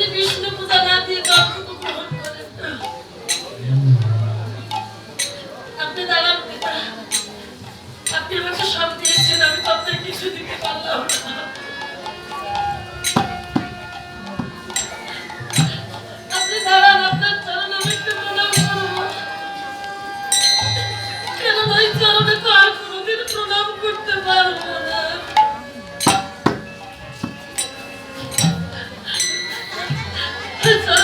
আপনি বিষ্ণু পূজা না দিয়ে জন্মগ্রহণ করেন। আপনি দাঁড়ান পিতা, আপনি আমাকে সব দিয়েছেন, আমি তো আপনাকে কিছু দিতে পারলাম না। আপনি দাঁড়ান, আপনার চরণ আমি একটু প্রণাম করবো। কেন ওই চরণে তো আর কোনোদিন প্রণাম করতে পারবো না। চরণ